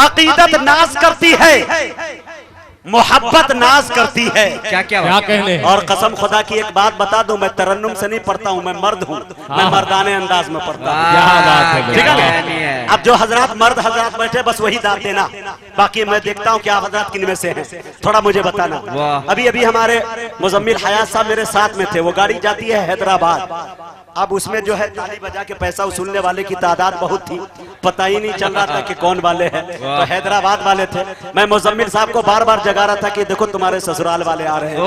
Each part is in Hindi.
अकीदत नाज करती है, मोहब्बत नाज करती है। क्या कहने। और कसम खुदा की एक बात बता दूं, मैं तरन्नुम से नहीं पढ़ता हूं, मैं मर्द हूं, मैं मर्दाने अंदाज में पढ़ता हूं, ठीक है। अब जो हजरत मर्द हजरत बैठे बस वही दाद देना, बाकी मैं देखता हूं कि आप हजरत किन में से हैं, थोड़ा मुझे बताना। अभी अभी हमारे मुजम्मिल हयात साहब मेरे साथ में थे, वो गाड़ी जाती है हैदराबाद। अब उसमें जो है ताली बजा के पैसा वसूलने वाले की तादाद बहुत थी, पता ही नहीं चल रहा था कि कौन वाले हैं। तो हैदराबाद वाले थे। मैं मुजम्मिल साहब को बार बार जगा रहा था कि देखो तुम्हारे ससुराल वाले आ रहे हैं,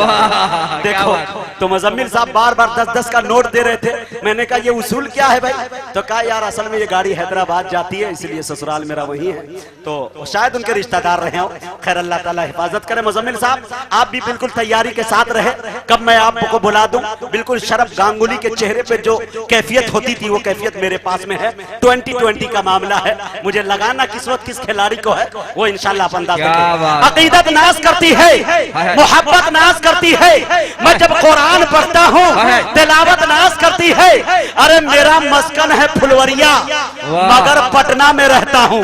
देखो। तो मुजम्मिल साहब बार बार 10-10 का नोट दे रहे थे। मैंने कहा ये उसूल क्या है भाई? तो कहा यार असल में ये गाड़ी हैदराबाद जाती है, इसलिए ससुराल मेरा वही है। तो शायद उनके रिश्तेदार रहे हो। खैर अल्लाह ताला हिफाजत करे। मुजम्मिल साहब आप भी बिल्कुल तैयारी के साथ रहे, कब मैं आपको बुला दूं। बिल्कुल शरफ गांगुली के चेहरे पे जो कैफियत होती थी वो कैफियत मेरे पास में है। 2020 का मामला है, मुझे लगाना किस वक्त किस खिलाड़ी को है वो इंशाल्लाह आप अंदाज़ करेंगे। अकीदत नाज करती है, मोहब्बत नाज करती है। मैं जब कुरान पढ़ता हूँ तिलावत नाज करती है। अरे मेरा मस्कन है फुलवरिया मगर पटना में रहता हूँ।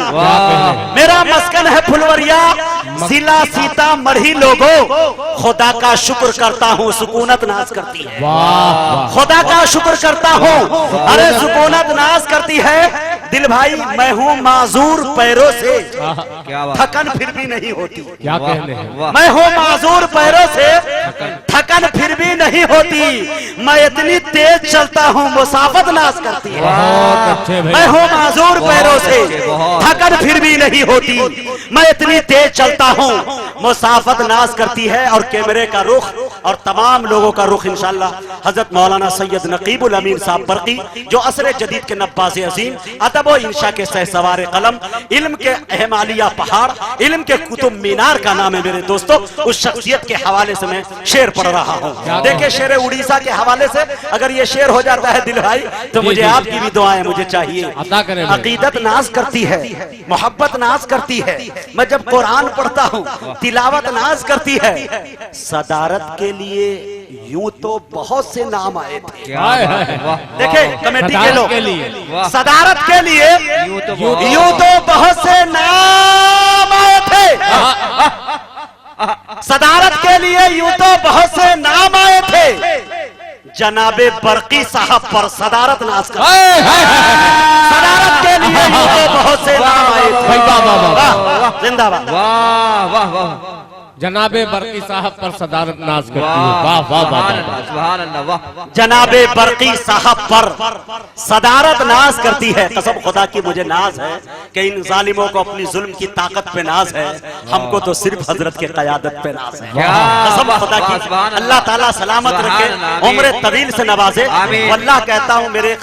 मेरा मस्कन है फुलवरिया, जिला सीतामढ़ी। लोगों खुदा का शुक्र करता हूँ, सुकूनत नाज करती है। खुदा का शुक्र करता हूँ, अरे सुकूनत नाज करती है। दिल भाई मैं हूँ माजूर पैरों से, थकन फिर भी नहीं होती। क्या कहने। मैं हूँ माजूर पैरों से, थकन फिर भी नहीं होती। मैं इतनी तेज चलता हूँ मुसाफत नाज करती है। मैं हूँ माजूर पैरों से, थकन फिर भी नहीं होती। मैं इतनी तेज चलता हूँ मुसाफत नाज करती है। और कैमरे का रुख और तमाम लोगों का रुख इंशाल्लाह हजरत मौलाना सैयद नकीबुल अमीन साहब बरकी, जो असर जदीद के नब्बाज़े अजीम, अदब व इंशा के सहसवार कलम, इल्म के हिमालय पहाड़, इल्म के कुतुब मीनार का नाम है मेरे दोस्तों। उस शख्सियत के हवाले से मैं शेर पढ़ रहा हूँ। देखिए शेर उड़ीसा के हवाले से अगर ये शेर हो जाता है दिल भाई तो मुझे आपकी भी दुआएं मुझे चाहिए। अकीदत नाज करती है, मोहब्बत नाज करती है। मैं जब कुरान पढ़ता हूँ तिलावत नाज करती है। सदारत के लिए यूं तो बहुत से नाम आए थे। देखे कमेटी के लोग, सदारत के लिए यूं तो बहुत से नाम आए थे। सदारत के लिए यूं तो बहुत से नाम आए थे। जनाबे बरकी साहब पर सदारत नाज कर। सदारत के लिए यूं तो बहुत से नाम आए थे। जिंदाबाद। वाह वाह वाह। जनाबे बरकी साहब पर सदारत नाज करती है। वाह वाह वाह। जनाबे बरकी साहब पर सदारत नाज करती है। कसम खुदा की मुझे नाज है कि इन जालिमों को अपनी जुल्म की ताकत पे नाज है, हमको तो सिर्फ हजरत के क़यादत पे नाज है। कसम खुदा की अल्लाह ताला सलामत रखे, उम्र तवील से नवाजे। वल्लाह कहता हूँ मेरे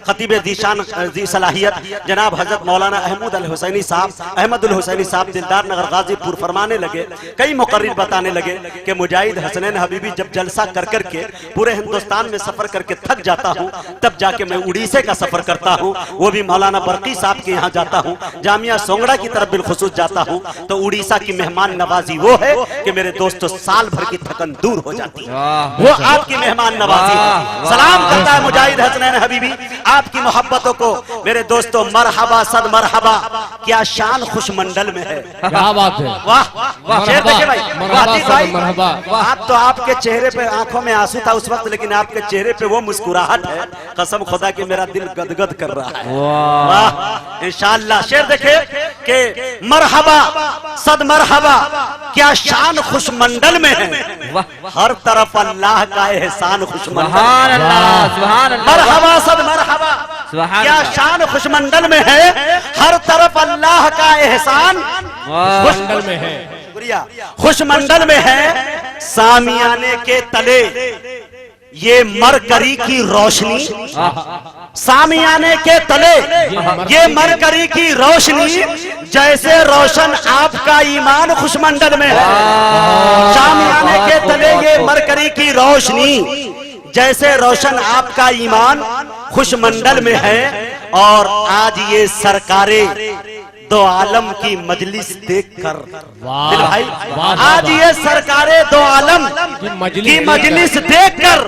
खतीब दीशान दी सलाहियत जनाब हजरत मौलाना अहमद अल हुसैनी साहब दिलदार नगर गाजीपुर फरमाने लगे, कई मुकर्रिर बताने लगे कि मुजाहिद हसनैन हबीबी जब जलसा कर करके पूरे हिंदुस्तान में सफर करके थक जाता हूँ तब जाके मैं उड़ीसा का सफर करता हूँ। वो भी मौलाना बरकी साहब के यहाँ जाता हूँ, जामिया सोंगड़ा की तरफ बिलखुसूस जाता हूँ। तो उड़ीसा की मेहमान नवाजी वो है कि मेरे दोस्तों साल भर की थकन दूर हो जाती है। वो आपकी मेहमान नवाजी है। सलाम करता है मुजाहिद हसनैन हबीबी आपकी मोहब्बतों को। मेरे दोस्तों मरहबा सद मरहबा, क्या शान खुशमंडल में है। क्या बात है। वाह भाई, आप तो आपके चेहरे पे आंखों में आंसू था उस वक्त, लेकिन आपके चेहरे पे वो मुस्कुराहट है। कसम खुदा कि मेरा दिल गदगद कर रहा है। वाह इंशाअल्लाह। शेर देखे कि मरहबा सद मरहबा, क्या शान खुशमंडल में है। हर तरफ अल्लाह का एहसान खुशमंडल। मरहबा सद मरहबा, क्या शान खुशमंडल में है। हर तरफ अल्लाह का एहसान खुशमंडल में है। खुशमंडल में है। सामियाने के तले ये मरकरी की रोशनी, सामियाने के तले ये मरकरी की रोशनी, जैसे रोशन आपका ईमान खुशमंडल में है। सामियाने के तले ये मरकरी की रोशनी, जैसे रोशन आपका ईमान खुशमंडल में है। और आज ये सरकारे दो आलम की मजलिस देखकर। वाह, दिल भाई, वाह, आज वाह, ये सरकारे दो आलम की मजलिस देखकर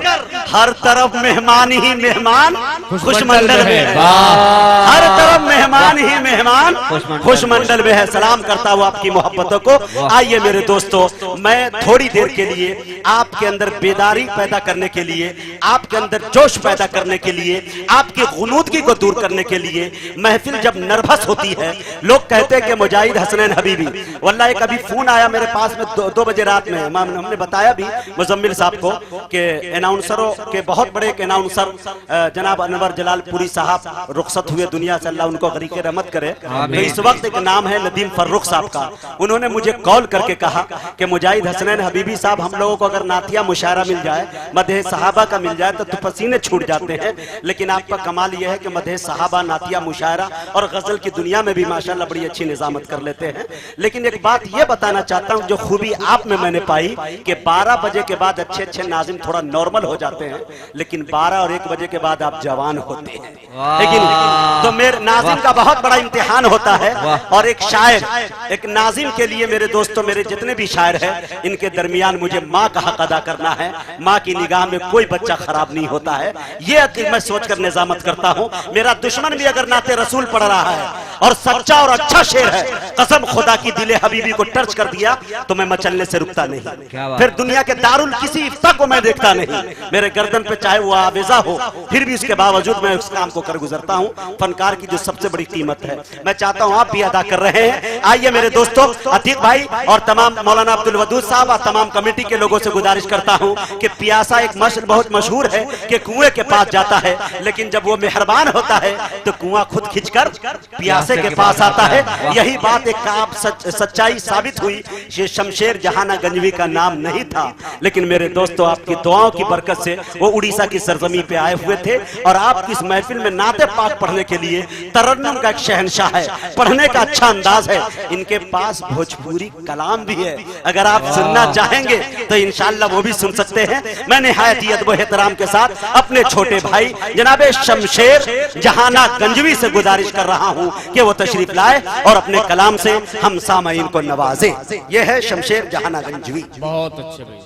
हर तरफ मेहमान ही मेहमान खुशमंडल में है। हर तरफ मेहमान ही मेहमान खुशमंडल में है। सलाम करता हूँ आपकी मोहब्बतों को। आइए मेरे दोस्तों, मैं थोड़ी देर के लिए आपके अंदर बेदारी पैदा करने के लिए, आपके अंदर जोश पैदा करने के लिए, आपकी गुनूदगी को दूर करने के लिए, महफिल जब नर्वस होती है, लोग कहते हैं कि मुजाहिद हसनैन हबीबी, वल्लाह एक अभी फोन आया मेरे पास में 2 बजे रात में, हमने बताया भी मुजम्मिल साहब को कि अनाउंसरों के बहुत बड़े एक अनाउंसर जनाब अनवर जलालपुरी साहब रुखसत हुए दुनिया से, अल्लाह उनको गरीके रहमत करे। तो इस वक्त एक नाम है नदीम फर्रुख साहब का, उन्होंने मुझे कॉल करके कहा कि मुजाहिद हसनैन हबीबी साहब, हम लोगों को अगर नातिया मुशायरा मिल जाए, मदह सहाबा का मिल जाए तो पसीने छूट जाते हैं, लेकिन आपका कमाल यह है कि मदह सहाबा, नातिया मुशायरा और गजल की दुनिया में भी माशाल्लाह बड़ी अच्छी निजामत कर लेते हैं। लेकिन एक बात यह बताना चाहता हूं, जो खूबी आप में मैंने पाई कि 12 बजे के बाद अच्छे अच्छे नाजिम थोड़ा नॉर्मल हो जाते हैं, लेकिन 12 और 1 बजे के बाद आप जवान होते हैं। लेकिन तो मेरे नाजिम का बहुत बड़ा इम्तिहान होता है। और एक शायर, एक नाजिम के लिए मेरे दोस्तों, मेरे जितने भी शायर हैं, इनके दरमियान मुझे माँ का हक अदा करना है। माँ की निगाह में कोई बच्चा खराब नहीं होता है, ये मैं सोचकर निजामत करता हूँ। मेरा दुश्मन भी अगर नाते रसूल पढ़ रहा है और सच्चा और अच्छा शेर है, कसम खुदा की दिले हबीबी को टच कर दिया तो मैं मचलने से रुकता नहीं। फिर दुनिया के दारुल किसी इफ्ता को मैं देखता नहीं। मेरे गर्दन पे चाहे वो आवेजा हो, फिर भी उसके बावजूद मैं उस काम को कर गुजरता हूँ। फनकार की जो सबसे बड़ी कीमत है, मैं चाहता हूँ आप भी अदा कर रहे हैं। आइए मेरे दोस्तों, अतीक भाई और तमाम मौलाना अब्दुल वदूद साहब और तमाम कमेटी के लोगों से गुजारिश करता हूँ कि प्यासा एक मशर बहुत मशहूर है कि कुएं के पास जाता है, लेकिन जब वो मेहरबान होता है तो कुआं खुद खिंचकर प्यासे के पास आता है। यही बात एक आप सच्चाई साबित हुई। ये शमशेर जहाना गंजवी का नाम नहीं था, लेकिन मेरे दोस्तों आपकी दुआओं की बरकत से वो उड़ीसा की सरजमी पे आए हुए थे और आपकी इस महफिल में नाते पाक पढ़ने के लिए तरन्नुम का एक शहंशाह है, पढ़ने का अच्छा अंदाज है। इनके पास भोजपुरी कलाम भी है, अगर आप सुनना चाहेंगे तो इंशाअल्लाह वो भी सुन सकते हैं। मैं निहायत ही अदब एहतराम के साथ अपने छोटे भाई जनाबे शमशेर जहाना गंजवी से गुजारिश कर रहा हूं कि वो तशरीफ लाए और अपने कलाम से हम सामईन को नवाजे। ये है शमशेर जहाना गंजवी। बहुत अच्छे भाई।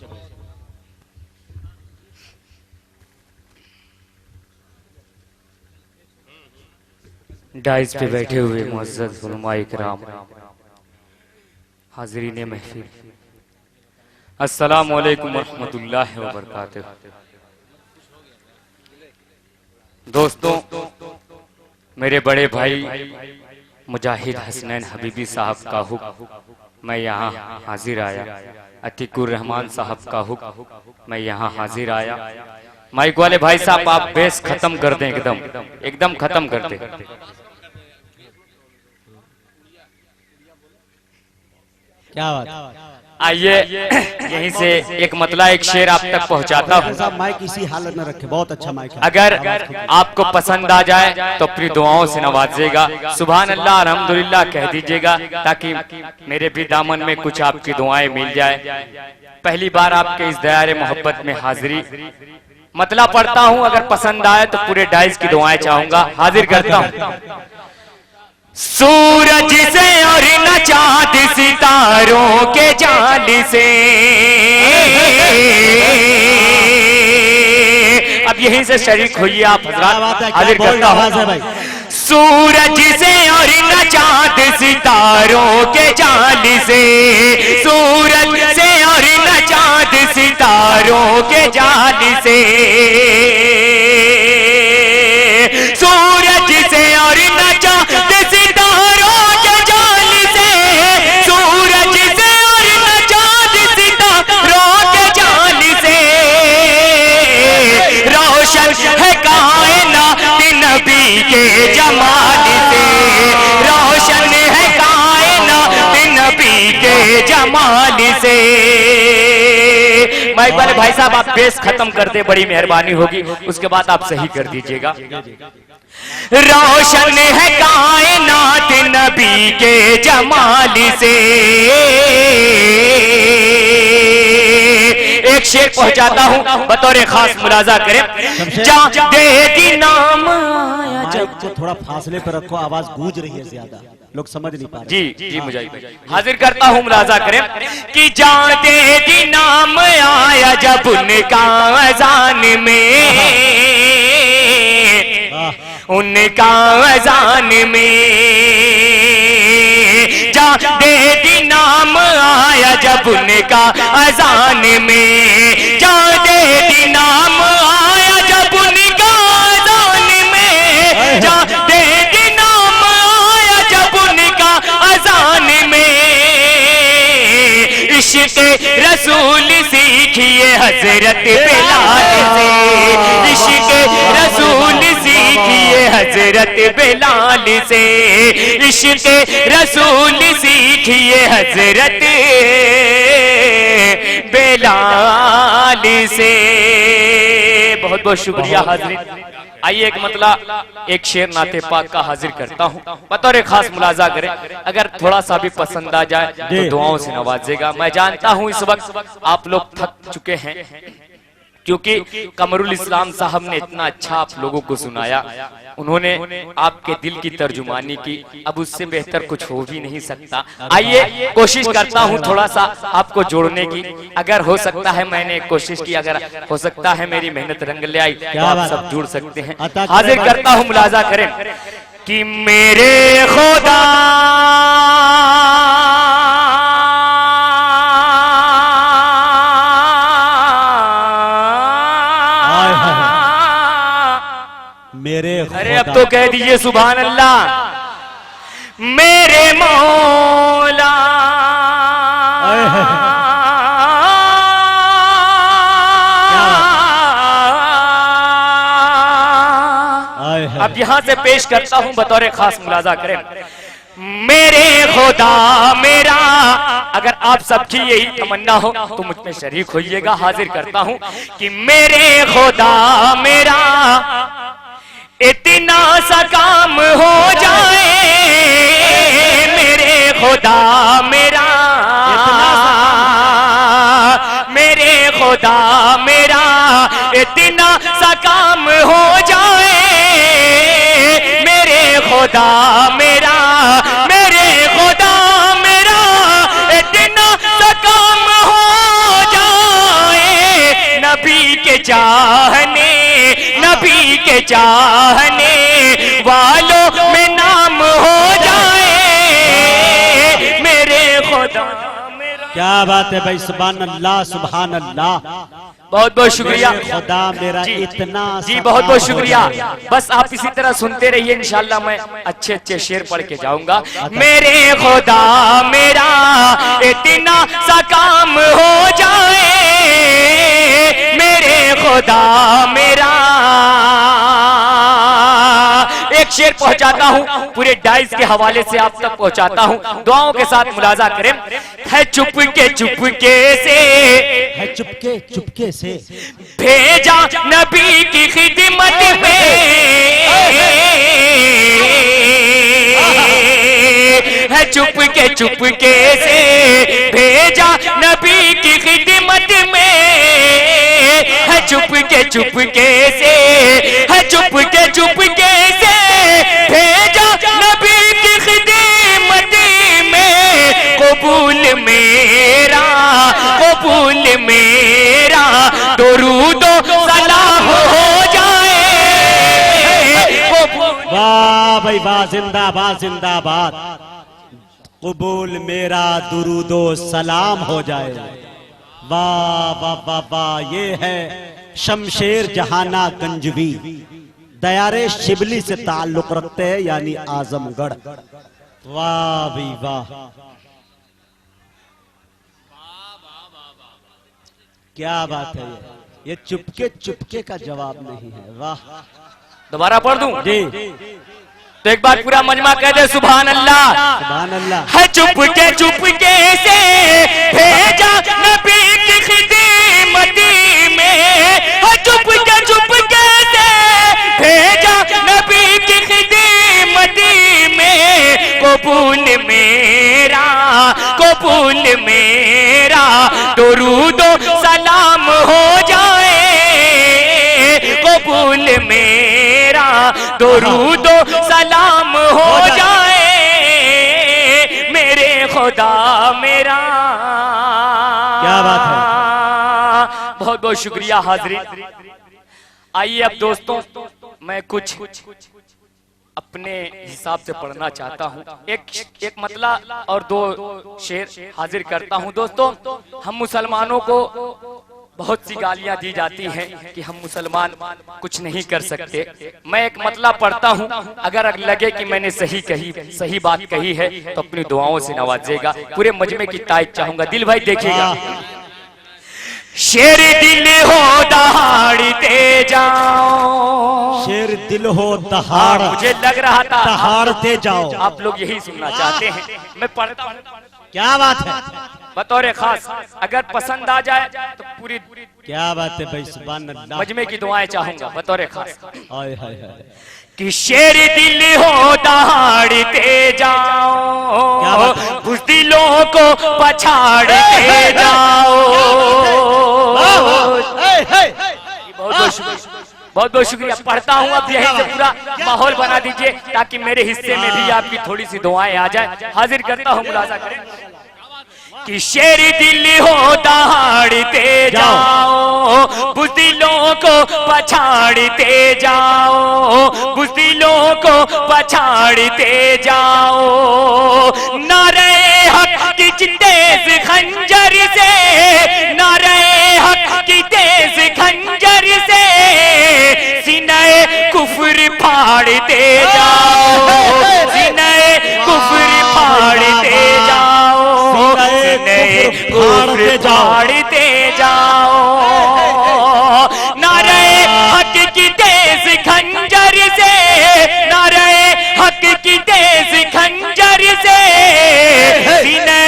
डाइस पे बैठे हुए मुअज़्ज़ज़ उलमाए किराम, हाज़रीन महफिल, अस्सलामु अलैकुम वरहमतुल्लाहि व बरकातुहू। दोस्तों, मेरे बड़े भाई मुजाहिद हसनैन हबीबी साहब का हुक्म मैं यहाँ हाजिर आया, अतीकुर रहमान साहब का हुक्म मैं यहाँ हाजिर आया। माइक वाले भाई साहब आप बेस खत्म कर दें, एकदम खत्म कर दें। क्या बात। आइए यहीं से एक मतला एक शेर आप तक पहुंचाता हूँ। माइक इसी हालत में रखे, बहुत अच्छा माइक है। अगर आपको पसंद आ जाए तो अपनी दुआओं से नवाजेगा, सुभान अल्लाह अल्हम्दुलिल्लाह कह दीजिएगा, ताकि मेरे भी दामन में कुछ आपकी दुआएं मिल जाए। पहली बार आपके इस दयारे मोहब्बत में हाजिरी, मतला पढ़ता हूँ, अगर पसंद आए तो पूरे डाइस की दुआएं चाहूंगा, हाजिर करता हूँ। सूरज से और न चांद सितारों के जाल से, अब यहीं से शरीक होइए आप हज़रात, हाजिर करता हूं। सूरज से और न चांद सितारों के जाल से, सूरज से और न चांद सितारों के जाल से, सूरज से और न चांद सितारों के जाल से, सूरज से और न चांद सितारों के जाल से, रोशन है कायनात नबी के जमाल से, रोशन है कायनात नबी के जमाल से। माइक वाले भाई साहब आप बेस खत्म कर दे, बड़ी मेहरबानी होगी, उसके बाद आप सही कर दीजिएगा। रोशन है कायनात नबी के जमाल से, एक शेर पहुंचाता हूं, बतौर खास मुलाजा करें। जा देगी नाम आया माइक को थोड़ा फासले पर रखो, आवाज गूंज रही है ज्यादा, लोग समझ नहीं पा रहे। जी मुजाहिद हाजिर करता हूँ, मुलाजा करें कि जाते दी नाम आया जब उनका अजान में, उनका अजान में, जाते दी नाम आया जब उनका अजान में, जाते दी नाम आया जब उनका अजान में, जाते दी नाम आया जब उनका अजान में, इश्क़ रसूल सीखिए हजरत बिलाल से, इश्क़ रसूल सीखिए हजरत बिलाल से, इश्क़ रसूल सीखिए हजरत बिलाल से। बहुत बहुत शुक्रिया हाज़रीन। आइए एक मतलब एक शेर नाते पाक का हाजिर करता हूँ, बतौर खास मुलाजा करें, अगर थोड़ा सा भी पसंद आ जाए तो दुआओं से नवाजेगा। मैं जानता हूँ इस वक्त आप लोग थक चुके हैं, क्योंकि कमरुल इस्लाम साहब ने इतना अच्छा आप लोगों को सुनाया, उन्होंने आपके दिल की तर्जुमानी की, अब उससे बेहतर कुछ हो भी नहीं सकता। आइए कोशिश करता हूँ थोड़ा सा आपको जोड़ने की, अगर हो सकता है, मैंने कोशिश की, अगर हो सकता है मेरी मेहनत रंग ले आई तो आप सब जुड़ सकते हैं। हाजिर करता हूँ, मुलाजा करें कि मेरे खुदा अरे अब तो कह दीजिए सुभान अल्लाह, मेरे मौला अब यहां से पेश करता हूं बतौर खास, मुलाजा करें मेरे खुदा मेरा। अगर आप सबकी यही तमन्ना हो तो मुझ में शरीक होइएगा। हाजिर करता हूं कि मेरे खुदा मेरा इतना सा काम हो जाए, मेरे खुदा मेरा, मेरे खुदा मेरा इतना सा काम हो जाए, मेरे खुदा मेरा, मेरे खुदा मेरा इतना सा काम हो जाए, नबी के चाहने, नबी के चाहने वालों में नाम हो जाए, मेरे खुदा मेरा। क्या बात है भाई, सुभान अल्लाह सुभान अल्लाह। बहुत बहुत शुक्रिया खुदा मेरा इतना जी, बहुत बहुत शुक्रिया। बस आप इसी तरह सुनते रहिए, इंशाल्लाह मैं अच्छे अच्छे शेर पढ़ के जाऊंगा। मेरे खुदा मेरा इतना सा काम हो जाए, मेरे खुदा मेरा। एक शेर पहुंचाता हूं, पूरे डाइस के हवाले से आप तक पहुंचाता हूं, दुआओं के साथ मुलाजा करें। है चुपके चुपके से, है चुपके चुपके से भेजा नबी की खिदमत में, है चुपके चुपके से भेजा नबी की खिदमत में, है चुपके चुपके से, है चुपके चुपके से भेजा नबी की खिदमत में। कबूल मेरा, कबूल मेरा, दुरूद सलाम हो जाए। वाह भाई वाह, जिंदाबाद जिंदाबाद। कबूल मेरा, दुरूदो सलाम हो जाए। वाह वाह वाह वाह। ये है शमशेर जहाना गंजवी, दयारे शिबली से ताल्लुक रखते हैं, यानी आजमगढ़। वाह भाई वाह, क्या बात है। ये चुपके चुपके का जवाब नहीं है। वाह, दोबारा पढ़ दूं जी? तो एक बार पूरा मजमा कह दे सुभान अल्लाह। सुभान अल्लाह। है चुपके चुपके से भेजा नबी की खिदमत में, है चुपके चुपके से भेजा नबी की खिदमत में। कबूल मेरा, कबूल मेरा, दुरूदो सलाम हो जाए। कबूल मेरा, दुरूदो सलाम हो जाए मेरे खुदा मेरा। क्या बात है। बहुत बहुत शुक्रिया हाज़रीन। आइए अब दोस्तों मैं कुछ अपने हिसाब से पढ़ना चाहता हूँ। एक मतला और दो शेर हाजिर करता हूँ। दोस्तों हम मुसलमानों को बहुत सी गालियां दी जाती हैं कि हम मुसलमान कुछ नहीं कर सकते। मैं एक मतला पढ़ता हूँ, अगर लगे कि मैंने सही बात कही है तो अपनी दुआओं से नवाजेगा। पूरे मजमे की तायद चाहूंगा, दिल भाई देखिएगा। शेर दिल हो दहाड़ते जाओ, शेर दिल हो दहाड़, मुझे लग रहा था दहाड़ते जाओ। आप लोग यही सुनना चाहते हैं। मैं पढ़ता हूँ। क्या बात है। बतौर खास अगर पसंद आ जाए तो पूरी क्या बात है भाई, सुभान अल्लाह। मजमे की दुआएं चाहूंगा बतौर खास। हाय हाय हाय। कि शेर दिल हो दहाड़ते जाओ, उस दिलों को पछाड़ते जाओ। बहुत बहुत शुक्रिया। पढ़ता हूँ, अब यहीं से पूरा माहौल बना दीजिए ताकि मेरे हिस्से में भी आपकी थोड़ी सी दुआएं आ जाए। हाजिर करता हूँ, मुलाजा करें। कि शेर दिल हो दहाड़ते जाओ, बुज़दिलों को पछाड़ते जाओ, बुज़दिलों को पछाड़ते जाओ। नारे हक की तेज खंजर से, नारे हक की तेज खंजर से सीने कुफ्र फाड़ते जाओ, सीने कुफ्र फाड़ते जाओ, कुफ्र फाड़ते जाओ। नारे हक की तेज खंजर से, नारे हक की तेज खंजर से सीने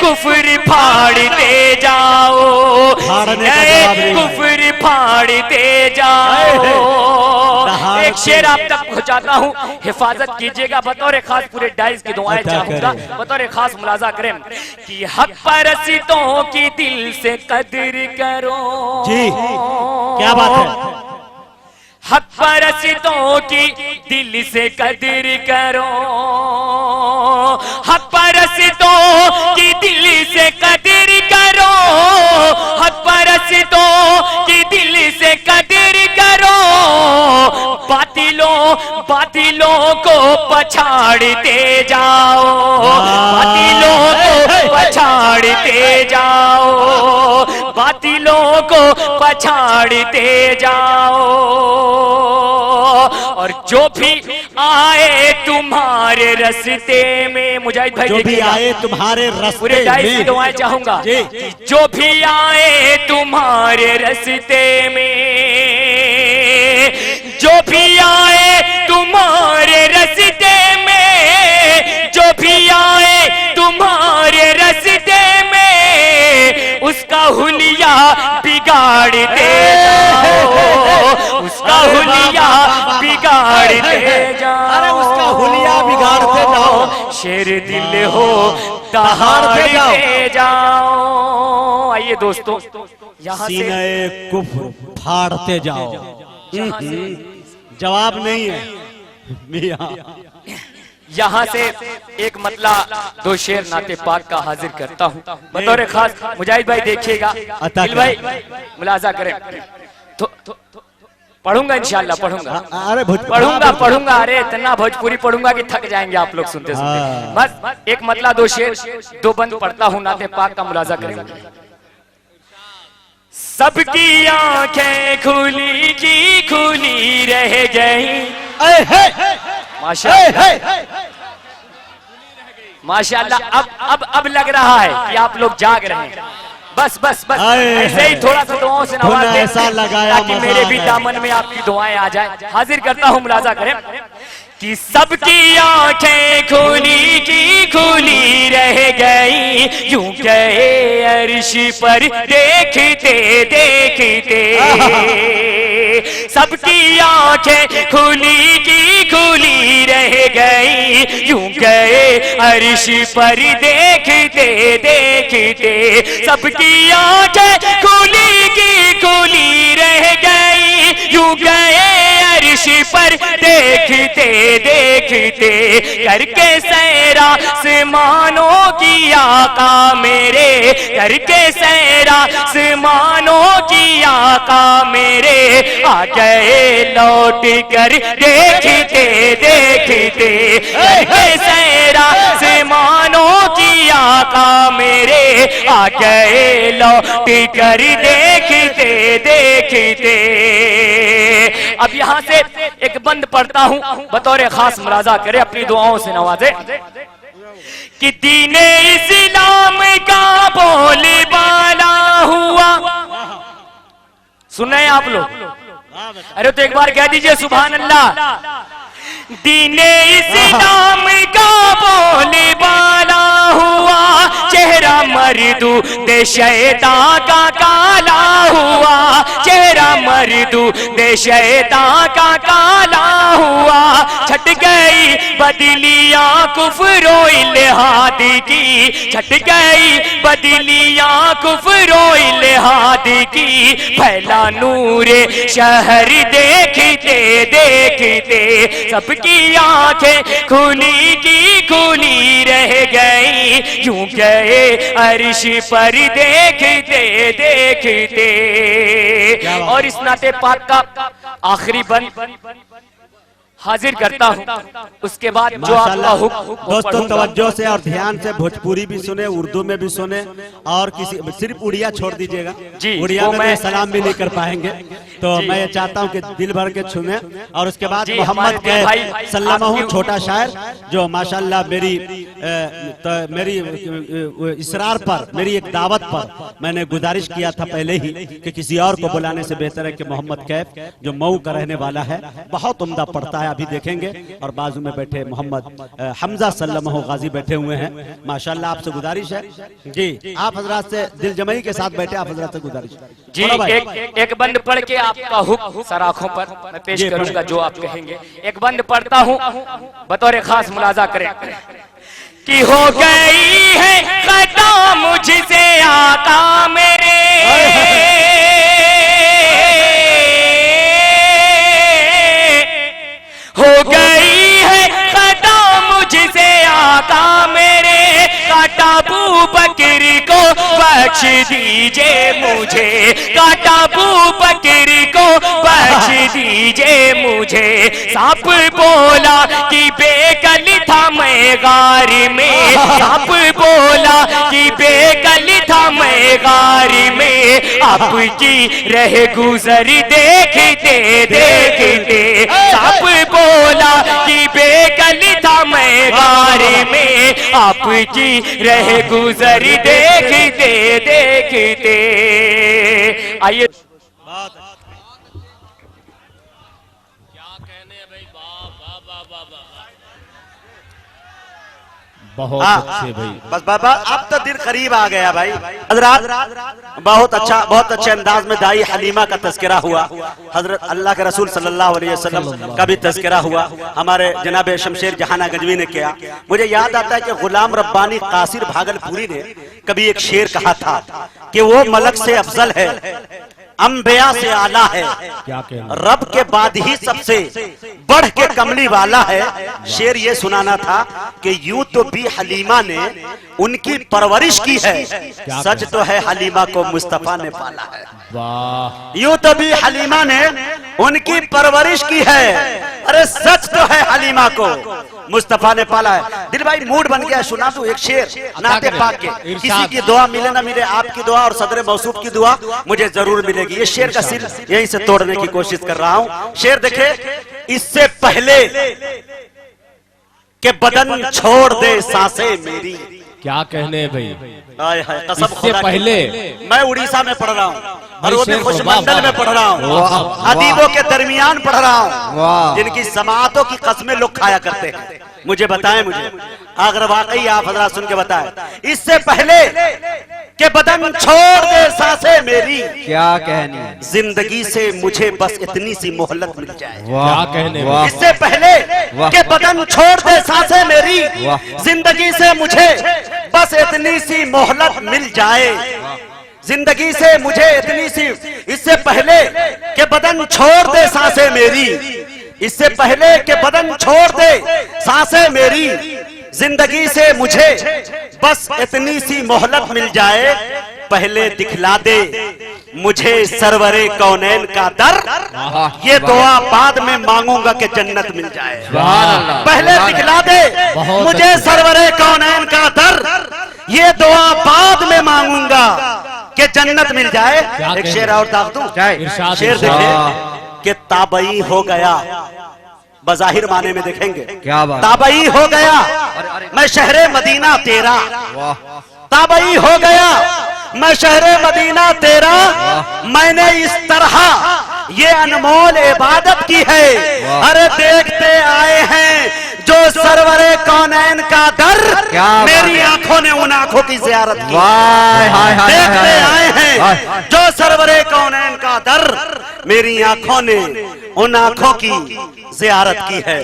कुफ्र फाड़ते जाओ, सीने कुफ्र फाड़ते जाओ। एक शेर आप तक पहुंचाता हूँ, हिफाजत कीजिएगा। बतौर खास पूरे डाइस की दुआएं चाहूंगा, बतौर खास मुलाजा करें। कि हक परस्तियों की दिल से कदर करो जी, क्या बात है। हक परस्तियों की दिल से कदर करो, हक परस्तियों की दिल से कदर करो, हक परस्तियों की दिल से कदर करो। बातिलों को पछाड़ते जाओ, बातिलों को पछाड़ते जाओ, बातिलों को पछाड़ते जाओ। और जो भी आए तुम्हारे रास्ते में, मुजाहिद भाई जो भी आए तुम्हारे रास्ते पूरे डाइस की दुआएं चाहूंगा। जो भी आए तुम्हारे रास्ते में, जो भी आए तुम्हारे रास्ते में, जो भी आए तुम्हारे रास्ते में, उसका हुलिया बिगाड़ते जाओ, उसका हुलिया बिगाड़ते जाओ, अरे उसका हुलिया बिगाड़ते जाओ। शेर दिल हो दहाड़ते जाओ। आइए दोस्तों, यहाँ से सीने कुफ्र फाड़ते जाओ। जवाब नहीं है मियां। यहाँ से एक मतला दो शेर नाते पाक का हाजिर करता हूँ बतौर खास। मुजाहिद भाई देखिएगा, दिल भाई मुलाजा करें। तो पढ़ूंगा इंशाल्लाह, पढ़ूंगा। अरे पढ़ूंगा। अरे इतना भोजपुरी पढ़ूंगा कि थक जाएंगे आप लोग सुनते सुनते। बस एक मतला दो शेर दो बंद पढ़ता हूँ, नाते पाक का मुलाजा करेंगे। सबकी आंखें खुली की खुली रह गई, माशाअल्लाह। अब लग रहा है कि आप लोग जाग रहे हैं। बस ऐसे ही थोड़ा सा दुआओं से नवाज दें ताकि मेरे भी दामन में आपकी दुआएं आ जाए। हाजिर करता हूँ, मुलाजा करें। कि सबकी आंखें खुली की खुली रह गई, यूं गए अर्श पर देखते देखते। सबकी आंखें खुली की खुली रह गई, यूं गए अर्श पर देखते देखते। सबकी आंखें खुली की खुली रह गई, यूं गए अर्श पर देखते देखते करके सैरा आसमानों की आका मेरे, करके सैरा आसमानों की आका मेरे आ गए लौट कर देखते देखते, करके सैरा आसमानों की आका मेरे आ गए लौट कर देखते देखते। अब यहाँ से एक बंद पढ़ता हूँ, बतौर खास मुलाजा करे, अपनी दुआओं से नवाजे कि दीने इस्लाम का बोलबाला हुआ। सुन रहे हैं आप लोग? अरे तो एक बार कह दीजिए सुभान अल्लाह। दीने इस्लाम का बोलबाला हुआ, चेहरा मर्दू दे शैतान का काला हुआ, चेहरा मर्दू दे शैतान का काला हुआ। छट गई बदलियां कुफरो इल्हाद की, छट गई बदलियां कुफरो इल्हाद की। फैला नूरे शहर देखते देखते, सबकी आंखें खुली की खुली रह गई, यूं गए अर्श पर देखते देखते। और इस नाते पाक का आखिरी बंद हाजिर करता हूँ, उसके बाद जो आपका हुक्म। दोस्तों तवज्जो से और ध्यान से भोजपुरी भी सुने, उर्दू में भी सुने, और किसी सिर्फ उड़िया छोड़ दीजिएगा जी, उड़िया में मैं सलाम भी नहीं कर पाएंगे, तो मैं ये चाहता हूँ कि दिल भर के सुने। और उसके बाद मोहम्मद के सल्लल्लाहु छोटा शायर जो माशाल्लाह मेरी इसरार पर, मेरी एक दावत पर मैंने गुजारिश किया था पहले ही कि किसी और को बुलाने से बेहतर है कि मोहम्मद कैफ जो मऊ का रहने वाला है, बहुत उम्दा पढ़ता है, अभी देखेंगे। और बाजू में बैठे मोहम्मद हमजा सल्लल्लाहु गाजी बैठे हुए हैं, माशाल्लाह। आपसे गुजारिश है जी, आप हजरात से दिल जमई के साथ बैठे, आप हजरात से गुजारिश जी। एक बंद पढ़ के आपका हुक्म सराखों पर मैं पेश करूंगा, जो आप कहेंगे। एक बंद पढ़ता हूँ, बतौर खास मुलाजा करें कि हो गई है खता मुझसे आका मेरे, हो गई है खता मुझसे आका मेरे। काटा अबू बकर को बख्श दीजिए मुझे, काटा अबू बकर को बख्श दीजिए मुझे। सांप बोला कि बेकल था मैं गार में, सांप बोला कि बेकल था मैं गार में। आपकी रह गुजर देखते देखते, सांप बोला कि बेकल था मैं गार में। आपकी रह गुजर देखते देखते। आइए बहुत अच्छे भाई, बस बाबा अब तो दिल करीब आ गया भाई। हजरत बहुत अच्छे अंदाज में दाई हलीमा का तस्करा हुआ, हजरत अल्लाह के रसूल सल्लल्लाहु अलैहि वसल्लम का भी तस्करा हुआ, हमारे जनाब शमशेर जहाना गंजवी ने किया। मुझे याद आता है कि गुलाम रब्बानी कासिर भागलपुरी ने कभी एक शेर कहा था कि वो मलक से अफजल है, अंबिया से आला है, क्या कहना, रब के बाद ही सबसे बढ़ के कमली वाला है। शेर ये सुनाना था कि यूं तो भी हलीमा ने उनकी परवरिश की है, सच तो है हलीमा को मुस्तफा ने पाला है। वाह, यूं तो भी हलीमा ने उनकी परवरिश की है, अरे सच तो है हलीमा को मुस्तफा ने पाला है। दिल भाई मूड बन गया, सुना दूं एक शेर नाते पाक के। किसी की दुआ मिले ना मिले, आपकी दुआ और सदर मौसूफ की दुआ मुझे जरूर मिलेगी। ये शेर का सिर यहीं से तोड़ने की कोशिश कर रहा हूं। शेर देखे, इससे पहले के बदन छोड़ दे सांसें मेरी। क्या कहने भाई, हाय हाय, कसम इससे खुदा की। पहले मैं उड़ीसा में पढ़ रहा हूँ और वो भी शेर खुश को, वाह, मंडल में पढ़ रहा हूँ, अदीबों के दरमियान पढ़ रहा हूँ, जिनकी समातों की कसमें लोग खाया करते हैं। मुझे बताएं, मुझे अगर वाकई आप हजरात सुन के बताएं, इससे पहले के बदन छोड़ दे सांसें मेरी। क्या कहने, जिंदगी से मुझे बस इतनी सी मोहलत मिल जाए। क्या कहने, इससे पहले के बदन छोड़ दे सांसें मेरी, जिंदगी से मुझे बस इतनी सी मोहलत मिल जाए। जिंदगी से मुझे इतनी सी, इससे पहले के बदन छोड़ दे सांसें मेरी, इससे पहले कि बदन छोड़ दे सांसें मेरी, जिंदगी से मुझे बस इतनी सी मोहलत मिल जाए, पहले दिखला दे मुझे सरवरे कौनैन का दर, ये दुआ बाद में मांगूंगा कि जन्नत मिल जाए। पहले दिखला दे मुझे सरवरे कौनैन का दर, ये दुआ बाद में मांगूंगा कि जन्नत मिल जाए। एक शेर और दाग दूं, शेर देखे कि ताबई हो गया, बज़ाहिर माने में देखेंगे क्या बात, ताबई हो गया मैं शहरे मदीना तेरा, ताबई हो गया मैं शहरे मदीना तेरा, मैंने इस तरह ये अनमोल इबादत की है, अरे देखते आए हैं जो सरवरे कौनैन का दर, मेरी आंखों ने उन आंखों की जियारत की। देखते आए हैं जो सरवरे कौनैन का दर, मेरी आंखों ने उन आंखों की जियारत की है।